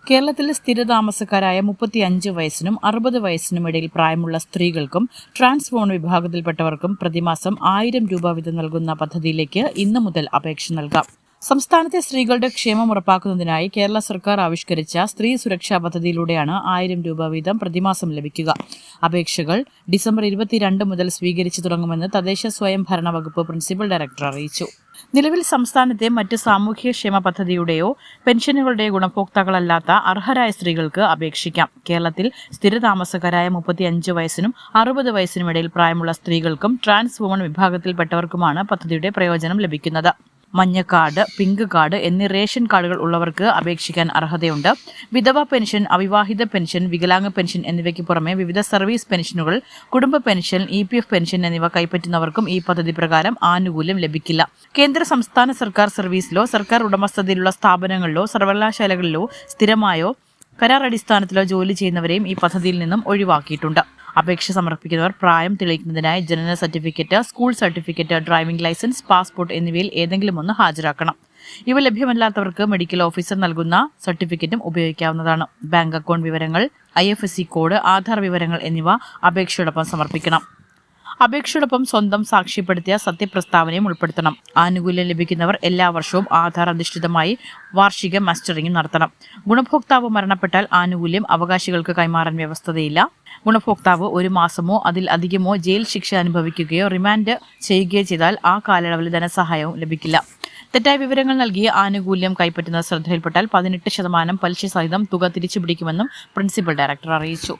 കേരളത്തിൽ സ്ഥിരതാമസക്കാരായ 35 വയസ്സിനും 60 വയസ്സിനും ഇടയിൽ പ്രായമുള്ള സ്ത്രീകൾക്കും ട്രാൻസ് വുമൺ വിഭാഗത്തിൽപ്പെട്ടവർക്കും പ്രതിമാസം 1000 രൂപ വീതം നൽകുന്ന പദ്ധതിയിലേക്ക് ഇന്നു മുതൽ അപേക്ഷ നൽകാം. സംസ്ഥാനത്തെ സ്ത്രീകളുടെ ക്ഷേമം ഉറപ്പാക്കുന്നതിനായി കേരള സർക്കാർ ആവിഷ്കരിച്ച സ്ത്രീ സുരക്ഷാ പദ്ധതിയിലൂടെയാണ് 1000 രൂപ വീതം പ്രതിമാസം ലഭിക്കുക. അപേക്ഷകൾ ഡിസംബർ 22 മുതൽ സ്വീകരിച്ചു തുടങ്ങുമെന്ന് തദ്ദേശ സ്വയംഭരണ വകുപ്പ് പ്രിൻസിപ്പൽ ഡയറക്ടർ അറിയിച്ചു. നിലവിൽ സംസ്ഥാനത്തെ മറ്റ് സാമൂഹ്യക്ഷേമ പദ്ധതിയുടെയോ പെൻഷനുകളുടെയോ ഗുണഭോക്താക്കളല്ലാത്ത അർഹരായ സ്ത്രീകൾക്ക് അപേക്ഷിക്കാം. കേരളത്തിൽ സ്ഥിരതാമസക്കാരായ 35 വയസ്സിനും 60 വയസ്സിനും ഇടയിൽ പ്രായമുള്ള സ്ത്രീകൾക്കും ട്രാൻസ് വുമൺ വിഭാഗത്തിൽപ്പെട്ടവർക്കുമാണ് പദ്ധതിയുടെ പ്രയോജനം ലഭിക്കുന്നത്. മഞ്ഞ കാർഡ്, പിങ്ക് കാർഡ് എന്നീ റേഷൻ കാർഡുകൾ ഉള്ളവർക്ക് അപേക്ഷിക്കാൻ അർഹതയുണ്ട്. വിധവ പെൻഷൻ, അവിവാഹിത പെൻഷൻ, വികലാംഗ പെൻഷൻ എന്നിവയ്ക്ക് പുറമെ വിവിധ സർവീസ് പെൻഷനുകൾ, കുടുംബ പെൻഷൻ, EPF പെൻഷൻ എന്നിവ കൈപ്പറ്റുന്നവർക്കും ഈ പദ്ധതി പ്രകാരം ആനുകൂല്യം ലഭിക്കില്ല. കേന്ദ്ര സംസ്ഥാന സർക്കാർ സർവീസിലോ സർക്കാർ ഉടമസ്ഥതയിലുള്ള സ്ഥാപനങ്ങളിലോ സർവകലാശാലകളിലോ സ്ഥിരമായോ കരാർ അടിസ്ഥാനത്തിലോ ജോലി ചെയ്യുന്നവരെയും ഈ പദ്ധതിയിൽ നിന്നും ഒഴിവാക്കിയിട്ടുണ്ട്. അപേക്ഷ സമർപ്പിക്കുന്നവർ പ്രായം തെളിയിക്കുന്നതിനായി ജനന certificate, school certificate, driving licence, passport എന്നിവയിൽ ഏതെങ്കിലും ഒന്ന് ഹാജരാക്കണം. ഇവ ലഭ്യമല്ലാത്തവർക്ക് മെഡിക്കൽ ഓഫീസർ നൽകുന്ന സർട്ടിഫിക്കറ്റും ഉപയോഗിക്കാവുന്നതാണ്. ബാങ്ക് അക്കൗണ്ട് വിവരങ്ങൾ, IFSC കോഡ്, ആധാർ വിവരങ്ങൾ എന്നിവ അപേക്ഷയോടൊപ്പം സമർപ്പിക്കണം. അപേക്ഷയോടൊപ്പം സ്വന്തം സാക്ഷ്യപ്പെടുത്തിയ സത്യപ്രസ്താവനയും ഉൾപ്പെടുത്തണം. ആനുകൂല്യം ലഭിക്കുന്നവർ എല്ലാ വർഷവും ആധാർ അധിഷ്ഠിതമായി വാർഷിക മസ്റ്ററിംഗ് നടത്തണം. ഗുണഭോക്താവ് മരണപ്പെട്ടാൽ ആനുകൂല്യം അവകാശികൾക്ക് കൈമാറാൻ വ്യവസ്ഥതയില്ല. ഗുണഭോക്താവ് 1 മാസമോ അതിൽ അധികമോ ജയിൽ ശിക്ഷ അനുഭവിക്കുകയോ റിമാൻഡ് ചെയ്യുകയോ ചെയ്താൽ ആ കാലയളവിൽ ധനസഹായവും ലഭിക്കില്ല. തെറ്റായ വിവരങ്ങൾ നൽകി ആനുകൂല്യം കൈപ്പറ്റുന്ന ശ്രദ്ധയിൽപ്പെട്ടാൽ 18% പലിശ സഹിതം തുക തിരിച്ചുപിടിക്കുമെന്നും പ്രിൻസിപ്പൽ ഡയറക്ടർ അറിയിച്ചു.